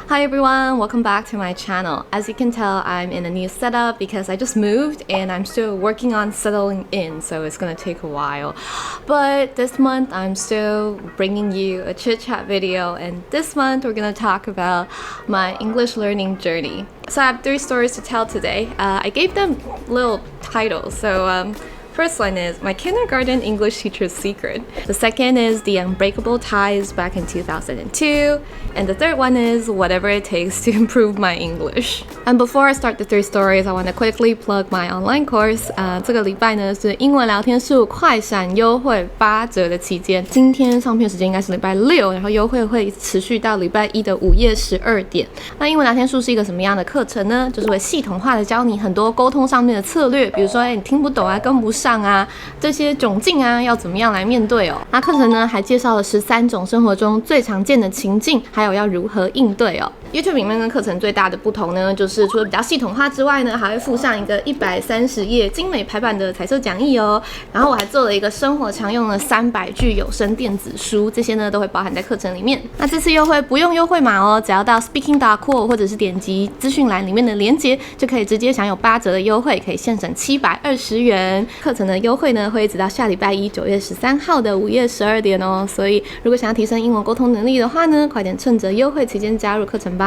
Hi everyone, welcome back to my channel. As you can tell, I'm in a new setup because I just moved and I'm still working on settling in, so it's gonna take a while. But this month, I'm still bringing you a chit-chat video, and this month we're gonna talk about my English learning journey. So I have 3 stories to tell today. I gave them little titles, so first one is my kindergarten English teacher's secret. The second is the unbreakable ties back in 2002. And the third one is whatever it takes to improve my English. And before I start the 3 stories, I want to quickly plug my online course. 这个礼拜呢是英文聊天术快闪优惠8折的期间。今天上片时间应该是礼拜6，然后优惠会持续到礼拜1的午夜12点。那英文聊天术是一个什么样的课程呢？就是会系统化的教你很多沟通上面的策略，比如说你听不懂啊，跟不上啊，这些窘境啊，要怎么样来面对哦？那课程呢还介绍了13种生活中最常见的情境，还有要如何应对哦。YouTube 里面跟课程最大的不同呢，就是除了比较系统化之外呢，还会附上一个130页精美排版的彩色讲义哦。然后我还做了一个生活常用的300句有声电子书，这些呢都会包含在课程里面。那这次优惠不用优惠码哦，只要到 speaking.co 或者是点击资讯栏里面的连结，就可以直接享有8折的优惠，可以现省720元。课程的优惠呢会一直到下礼拜1 9月13号的午夜12点哦。所以如果想要提升英文沟通能力的话呢，快点趁着优惠期间加入课程吧。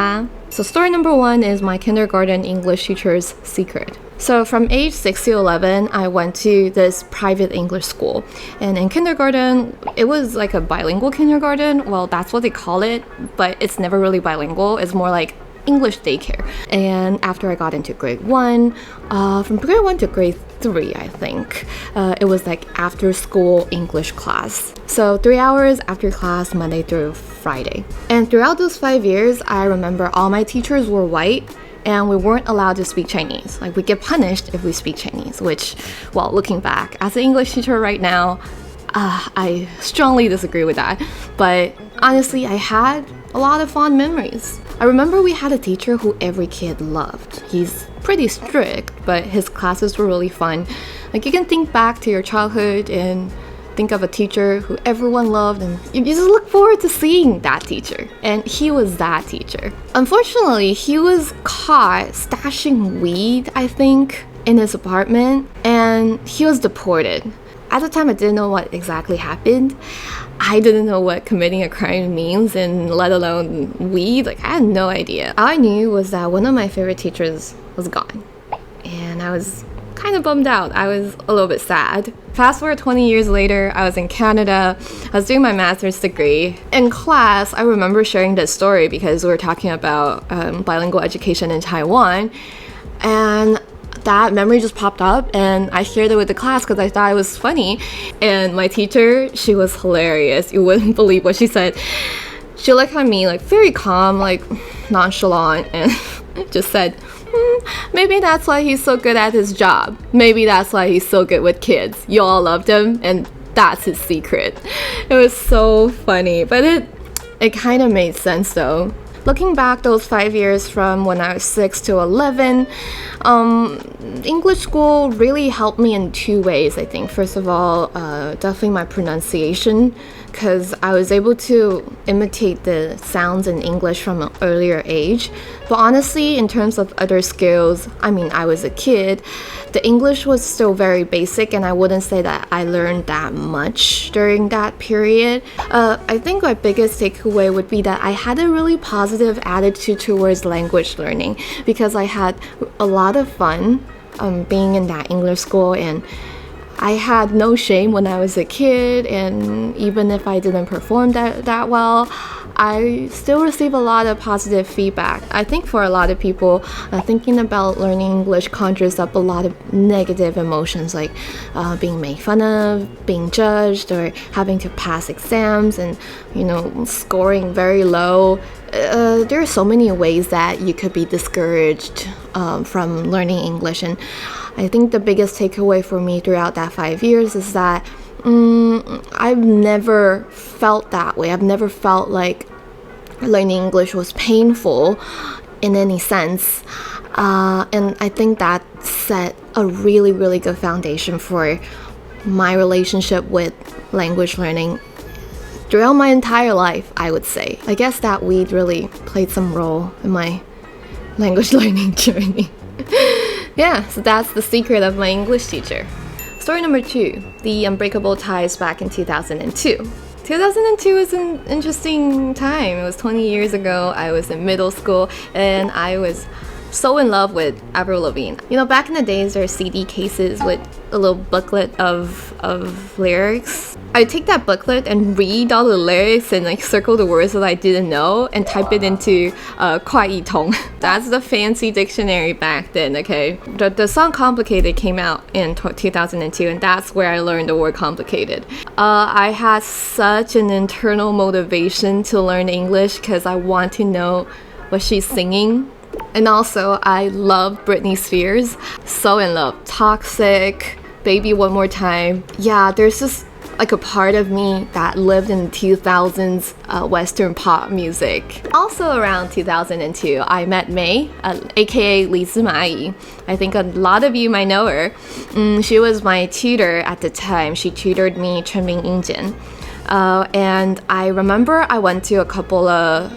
So story number 1 is my kindergarten English teacher's secret. So from age 6 to 11, I went to this private English school. And in kindergarten, it was like a bilingual kindergarten. Well, that's what they call it, but it's never really bilingual. It's more like English daycare. And after I got into grade 1, from grade 1 to grade 3, I think, it was like after school English class. So 3 hours after class, Monday through Friday. And throughout those 5 years, I remember all my teachers were white, and we weren't allowed to speak Chinese. Like, we get punished if we speak Chinese, which, well, looking back, as an English teacher right now, I strongly disagree with that. But honestly, I had a lot of fond memories. I remember we had a teacher who every kid loved. He's pretty strict, but his classes were really fun. Like, you can think back to your childhood and think of a teacher who everyone loved, and you just look forward to seeing that teacher. And he was that teacher. Unfortunately, he was caught stashing weed, I think, in his apartment, and he was deported. At the time, I didn't know what exactly happened. I didn't know what committing a crime means, and let alone weed. Like, I had no idea. All I knew was that one of my favorite teachers was gone, and I was kind of bummed out. I was a little bit sad. Fast forward 20 years later, I was in Canada. I was doing my master's degree. In class, I remember sharing this story because we were talking about bilingual education in Taiwan, and that memory just popped up, and I shared it with the class because I thought it was funny. And my teacher, she was hilarious. You wouldn't believe what she said. She looked at me like very calm, like nonchalant, and just said, maybe that's why he's so good at his job. Maybe that's why he's so good with kids. You all loved him, and that's his secret. It was so funny, but it kind of made sense though. Looking back those 5 years from when I was 6 to 11, English school really helped me in 2 ways, I think. First of all, definitely my pronunciation, because I was able to imitate the sounds in English from an earlier age. But honestly, in terms of other skills, I mean, I was a kid. The English was still very basic, and I wouldn't say that I learned that much during that period. I think my biggest takeaway would be that I had a really positive attitude towards language learning because I had a lot of fun being in that English school, and I had no shame when I was a kid, and even if I didn't perform that well, I still receive a lot of positive feedback. I think for a lot of people, thinking about learning English conjures up a lot of negative emotions, like being made fun of, being judged, or having to pass exams and, scoring very low. There are so many ways that you could be discouraged from learning English, and I think the biggest takeaway for me throughout that 5 years is that I've never felt that way. I've never felt like learning English was painful in any sense. And I think that set a really, really good foundation for my relationship with language learning throughout my entire life, I would say. I guess that weed really played some role in my language learning journey. Yeah, so that's the secret of my English teacher. Story number 2, the unbreakable ties back in 2002. 2002 was an interesting time. It was 20 years ago. I was in middle school and I was so in love with Avril Lavigne. You know, back in the days, there were CD cases with a little booklet of lyrics. I'd take that booklet and read all the lyrics and like circle the words that I didn't know and type it into 快译通. That's the fancy dictionary back then, okay? The song Complicated came out in 2002 and that's where I learned the word complicated. I had such an internal motivation to learn English because I want to know what she's singing. And also, I love Britney Spears. So in love. Toxic, Baby One More Time. Yeah, there's just like a part of me that lived in 2000s Western pop music. Also around 2002, I met May, aka 李司马姨. I think a lot of you might know her. She was my tutor at the time. She tutored me 全民英检. And I remember I went to a couple of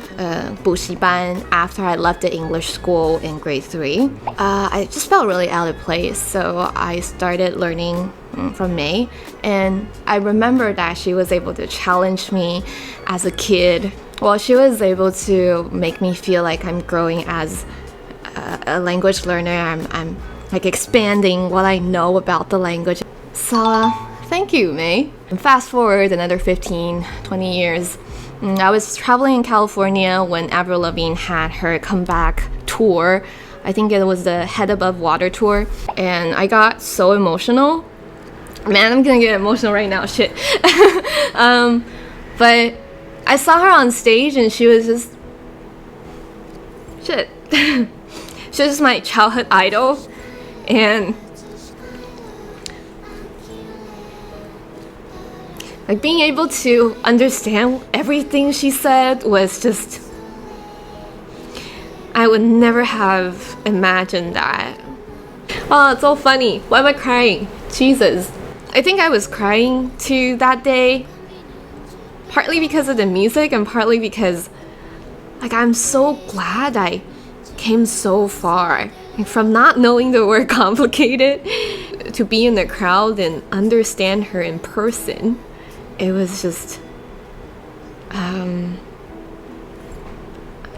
补习班 after I left the English school in grade 3. I just felt really out of place, so I started learning from May. And I remember that she was able to challenge me as a kid. Well, she was able to make me feel like I'm growing as a language learner. I'm like expanding what I know about the language. So thank you, May. And fast forward another 15, 20 years. I was traveling in California when Avril Lavigne had her comeback tour. I think it was the Head Above Water tour. And I got so emotional. Man, I'm gonna get emotional right now, shit. But I saw her on stage and she was just... shit. She was just my childhood idol. And like being able to understand everything she said was just... I would never have imagined that. Oh, it's so funny. Why am I crying? Jesus. I think I was crying too that day. Partly because of the music and partly because like I'm so glad I came so far. Like, from not knowing the word complicated to be in the crowd and understand her in person. It was just,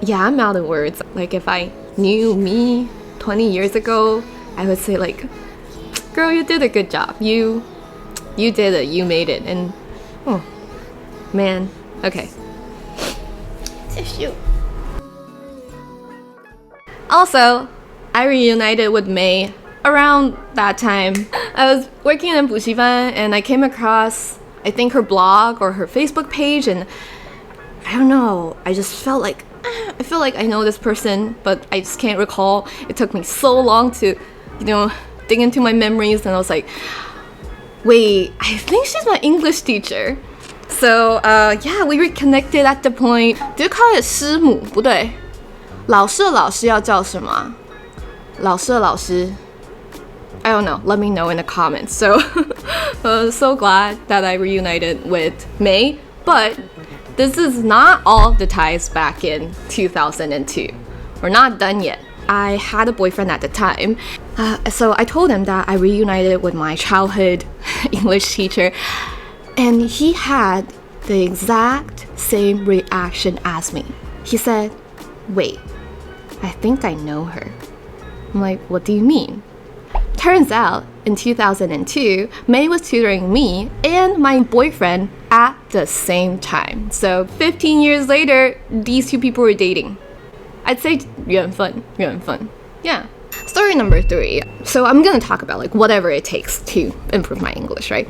yeah, I'm out of words. Like if I knew me 20 years ago, I would say like, girl, you did a good job. You did it, you made it. And, oh, man, okay. Tissue. Also, I reunited with May around that time. I was working in 补习班 and I came across, I think, her blog or her Facebook page, and I don't know, I just felt like I feel like I know this person, but I just can't recall. It took me so long to, you know, dig into my memories, and I was like, wait, I think she's my English teacher. So yeah, we reconnected at the point. Do you call it 师母？不对，老师的老师要叫什么？老师的老师。I don't know. Let me know in the comments. So, so glad that I reunited with May. But this is not all the ties back in 2002. We're not done yet. I had a boyfriend at the time. So I told him that I reunited with my childhood English teacher. And he had the exact same reaction as me. He said, wait, I think I know her. I'm like, what do you mean? Turns out, in 2002, May was tutoring me and my boyfriend at the same time. So 15 years later, these two people were dating. I'd say 缘分. Yeah. Story number 3. So I'm gonna talk about like whatever it takes to improve my English, right?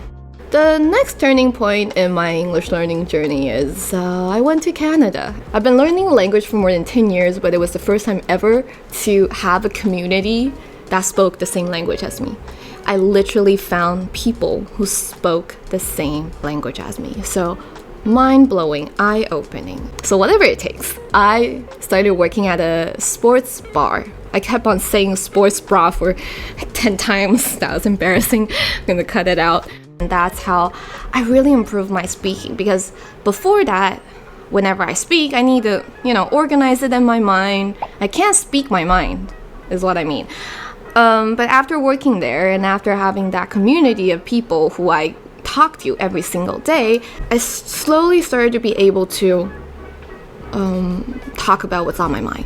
The next turning point in my English learning journey is I went to Canada. I've been learning the language for more than 10 years, but it was the first time ever to have a community that spoke the same language as me. I literally found people who spoke the same language as me. So mind-blowing, eye-opening. So whatever it takes. I started working at a sports bar. I kept on saying sports bra for 10 times. That was embarrassing. I'm gonna cut it out. And that's how I really improved my speaking, because before that, whenever I speak, I need to, organize it in my mind. I can't speak my mind, is what I mean. But after working there and after having that community of people who I talk to every single day, I slowly started to be able to talk about what's on my mind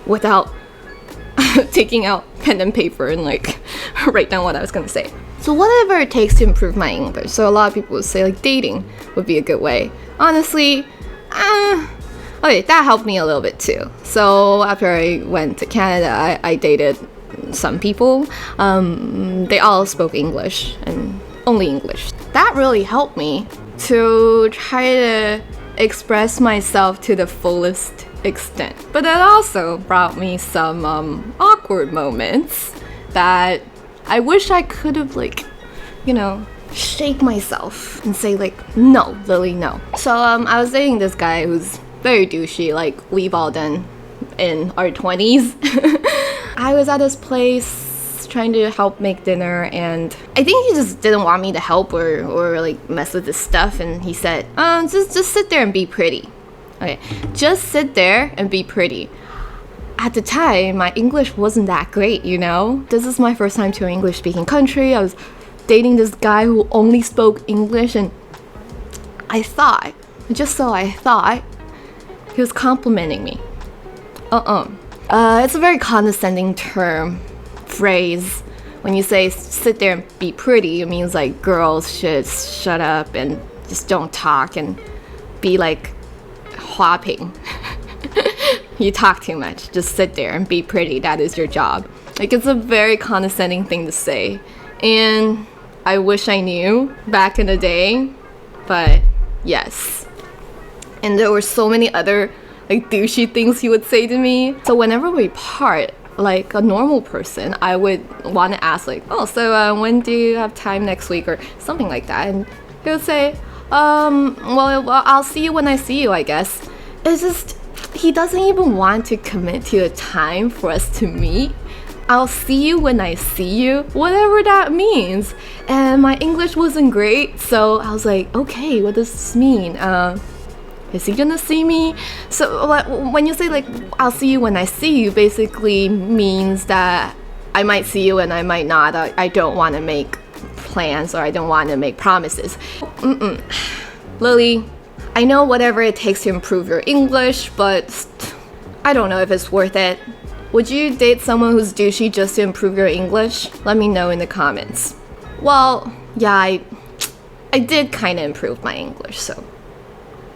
without taking out pen and paper and write down what I was gonna say. So whatever it takes to improve my English. So a lot of people would say dating would be a good way. Honestly, okay, that helped me a little bit too. So after I went to Canada, I dated some people. They all spoke English and only English. That really helped me to try to express myself to the fullest extent. But that also brought me some awkward moments that I wish I could have shake myself and say no, Lily, no. So I was dating this guy who's very douchey, we've all done in our 20s. I was at his place trying to help make dinner, and I think he just didn't want me to help or mess with his stuff, and he said, just sit there and be pretty. Okay, just sit there and be pretty. At the time, my English wasn't that great, This is my first time to an English-speaking country. I was dating this guy who only spoke English, and I thought he was complimenting me. It's a very condescending phrase. When you say sit there and be pretty, it means girls should shut up and just don't talk and be花瓶. You talk too much. Just sit there and be pretty. That is your job. It's a very condescending thing to say. And I wish I knew back in the day. But yes. And there were so many other douchey things he would say to me. So whenever we part, like a normal person, I would want to ask so when do you have time next week or something like that? And he would say, well, I'll see you when I see you, I guess. It's just, he doesn't even want to commit to a time for us to meet. I'll see you when I see you, whatever that means. And my English wasn't great, so I was like, okay, what does this mean? Is he gonna see me? So when you say I'll see you when I see you, basically means that I might see you and I might not. I don't want to make plans or I don't want to make promises. Lily, I know whatever it takes to improve your English, but I don't know if it's worth it. Would you date someone who's douchey just to improve your English? Let me know in the comments. Well, yeah, I did kind of improve my English, so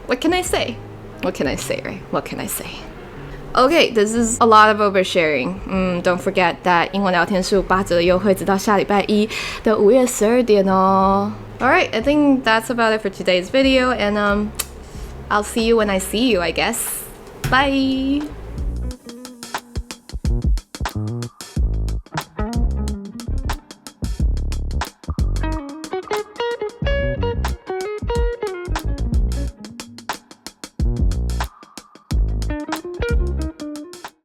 what can I say? What can I say, right? What can I say? Okay, this is a lot of oversharing. Don't forget that 英文聊天室8折优惠直到下礼拜一的5月12点哦。Alright, I think that's about it for today's video, and I'll see you when I see you, I guess. Bye!